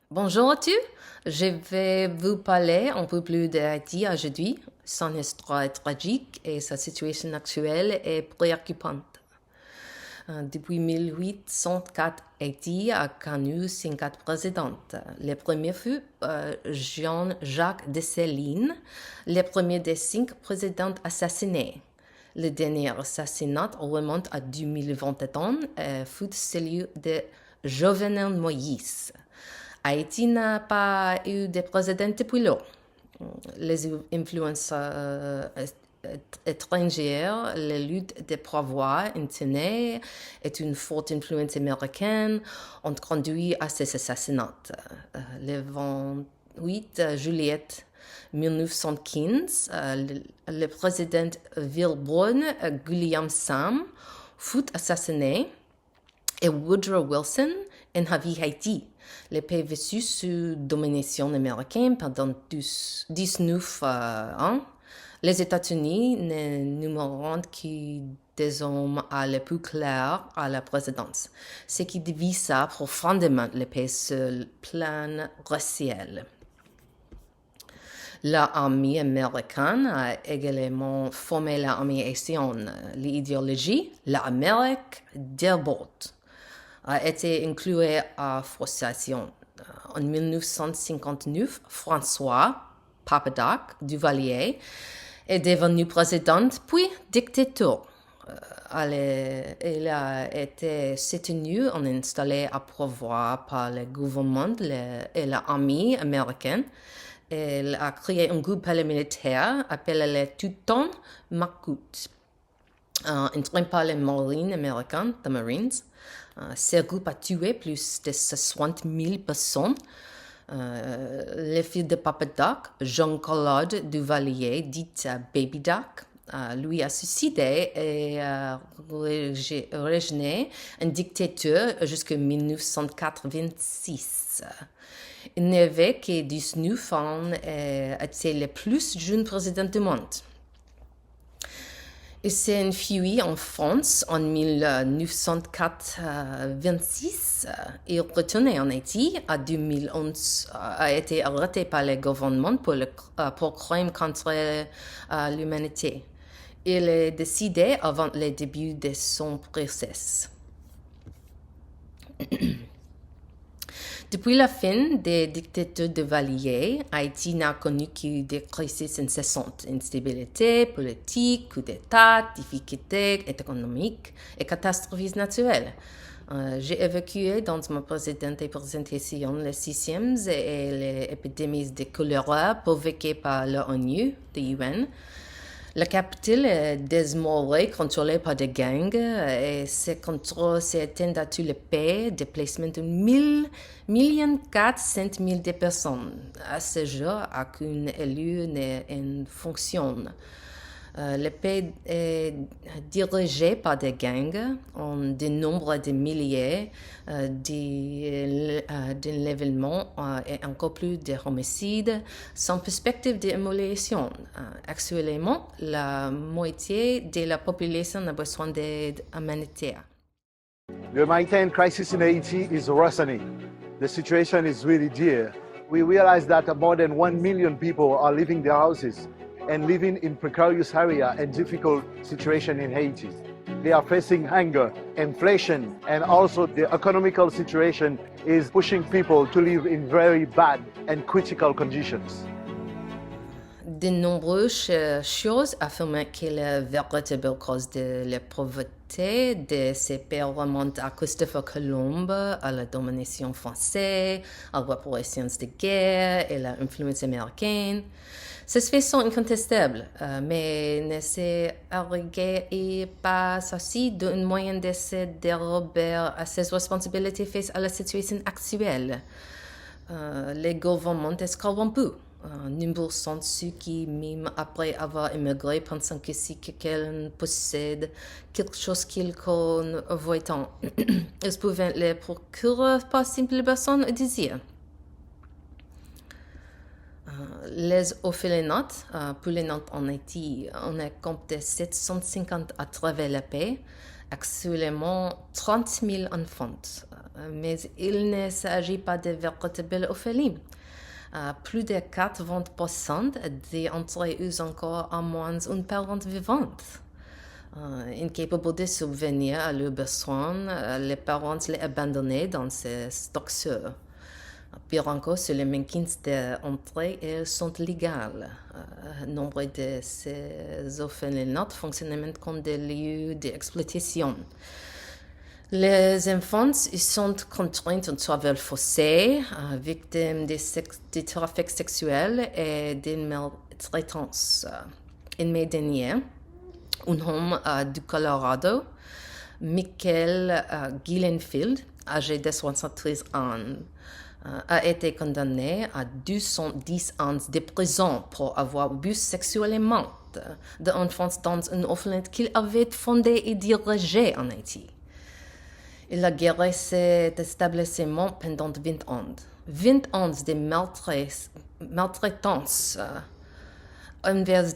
Bonjour à tous, je vais vous parler un peu plus d'Haïti aujourd'hui. Son histoire est tragique et sa situation actuelle est préoccupante. Depuis 1804, Haïti a connu 5 présidents. Le premier fut Jean-Jacques Dessalines, le premier des 5 présidents assassinés. Le dernier assassinat remonte à 2021 et fut celui de Jovenel Moïse. Haïti n'a pas eu de président depuis lors. Les influences étrangères, la lutte des pouvoirs internes et une forte influence américaine ont conduit à ces assassinats. Le 28 juillet 1915, le président Wilburn William Sam fut assassiné et Woodrow Wilson envahit Haïti. Le pays vécut sous domination américaine pendant 19 ans. Les États-Unis ne numérant que des hommes à le plus clair à la présidence, ce qui divisa profondément le pays sur le plan racial. L'armée américaine a également formé l'armée haïtienne. L'idéologie, l'Amérique d'abord, a été inclue à frustration. En 1959, François Papadoc Duvalier est devenu président puis dictateur. Il a été soutenu et installé à pouvoir par le gouvernement et l'armée américaine. Il a créé un groupe paramilitaire appelé les Teutons Macoutes, entraîné par les Marines américains, the Marines. Ce groupe a tué plus de 60 000 personnes. Le fils de Papadoc, Jean-Claude Duvalier, dit Baby Doc, lui a suicidé et a régné un dictateur jusqu'en 1986. Il n'avait que 19 ans et était le plus jeune président du monde. Il s'est enfui en France en 1926. Il retourné en Haïti en 2011, a été arrêté par le gouvernement pour crime contre l'humanité. Il est décédé avant le début de son procès. Depuis la fin des dictatures de Valier, Haïti n'a connu que des crises incessantes, instabilité politique, coups d'État, difficultés économiques et catastrophes naturelles. J'ai évacué dans ma précédente présentation les sixièmes et les épidémies de choléra provoquées par l'ONU, the UN. La capitale est désormais contrôlée par des gangs et ce contrôle s'est éteint à tout le pays, déplacement de 1,4 million de personnes. À ce jour, aucun élu ne fonctionne. Le pays est dirigé par des gangs, en de nombre de milliers d'enlèvements et encore plus de homicides, sans perspective d'émulation. Actuellement, la moitié de la population a besoin d'aide humanitaire. The humanitarian crisis in Haiti is worsening. The situation is really dire. We realize that more than 1 million people are leaving their houses and living in precarious area and difficult situation in Haiti. They are facing hunger, inflation, and also the economical situation is pushing people to live in very bad and critical conditions. De nombreuses choses affirment que la véritable cause de la pauvreté de ces pays remonte à Christopher Colomb, à la domination française, à la réparations de guerre et à l'influence américaine. Ces faits sont incontestables, mais ne s'arrêtent pas aussi d'un moyen de se dérober à ses responsabilités face à la situation actuelle. Les gouvernements sont corrompus. Nombreux sont ceux qui, même après avoir immigré, pensent que si quelqu'un possède quelque chose qu'ils convoitent, ils peuvent le procurer par simple personne au désir. Les orphelinats, pour les notes en Haïti, on a compté 750 à travers le pays. Actuellement, 30 000 enfants. mais il ne s'agit pas de véritables orphelins. Plus de 80% d'entre eux encore à moins une parente vivante. Incapable de subvenir à leurs besoins, les parents les abandonnent dans ces structures. Pire encore, sur les maintien d'entre elles sont légales. Nombre de ces orphelinats fonctionnent comme des lieux d'exploitation. Les enfants sont contraints de travail forcé, victimes de trafic sexuel et de maltraitance. En mai dernier, un homme du Colorado, Michael Gillenfield, âgé de 73 ans, a été condamné à 210 ans de prison pour avoir abusé sexuellement d'enfants dans un orphelinat qu'il avait fondé et dirigé en Haïti. Il a géré cet établissement pendant 20 ans. 20 ans de maltraitance envers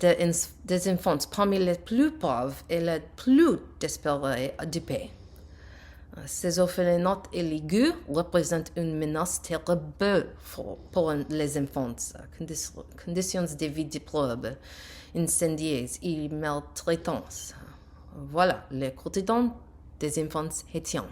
des enfants parmi les plus pauvres et les plus désespérés du pays. Ces orphelinats illégaux représentent une menace terrible pour les enfants. Conditions de vie déplorables, incendiées et maltraitance. Voilà le quotidien des enfants haïtiens.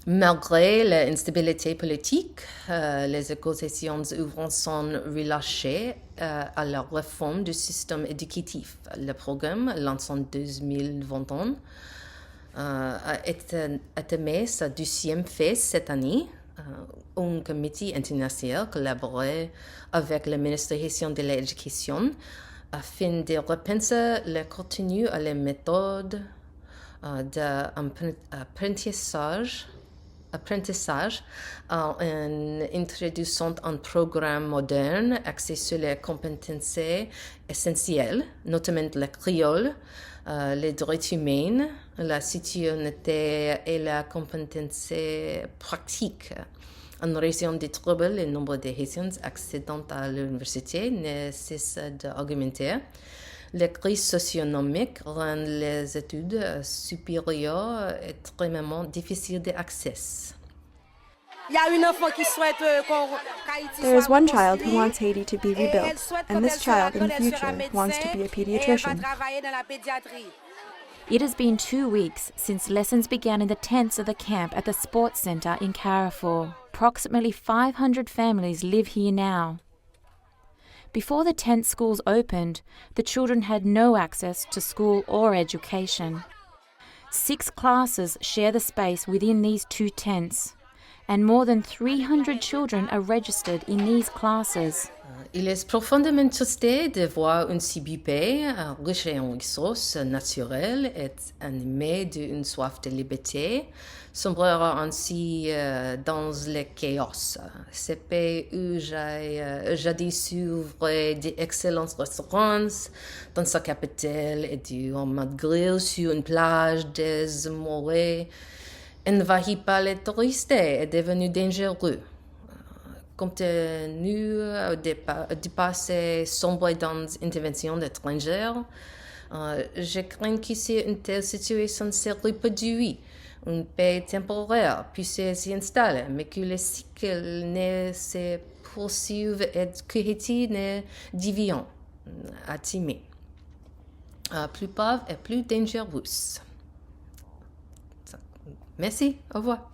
Malgré l'instabilité politique, les négociations ouvrant sont relâchées à la réforme du système éducatif. Le programme, lancé en 2021, a atteint sa 12e phase cette année. Un comité international collaboré avec le ministère de l'Éducation afin de repenser le contenu et les méthodes d'apprentissage en introduisant un programme moderne axé sur les compétences essentielles, notamment le créole, les droits humains, la citoyenneté et la compétence pratique. En raison des troubles, le nombre de Haïtiens accédant à l'université ne cesse d'augmenter. La crise socio-économique rend les études supérieures extrêmement difficiles d'accès. There is one child who wants Haiti to be rebuilt, and this child in the future wants to be a pediatrician. It has been 2 weeks since lessons began in the tents of the camp at the sports centre in Carrefour. Approximately 500 families live here now. Before the tent schools opened, the children had no access to school or education. 6 classes share the space within these 2 tents, and more than 300 children are registered in these classes. Il est profondément triste de voir un pays riche en ressources naturelles et animé d'une soif de liberté sombrer ainsi dans le chaos. Ce pays où j'ai jadis ouvert d'excellents restaurants dans sa capitale et du homard grill sur une plage désmorée, envahi par les touristes, est devenu dangereux. Compte tenu du passé sombre dans l'intervention étrangère, je crains qu'ici une telle situation se reproduise. Une paix temporaire puisse s'y installer, mais que le cycle ne se poursuive et que Haïti ne devienne attimé, plus pauvre et plus dangereuse. Merci, au revoir.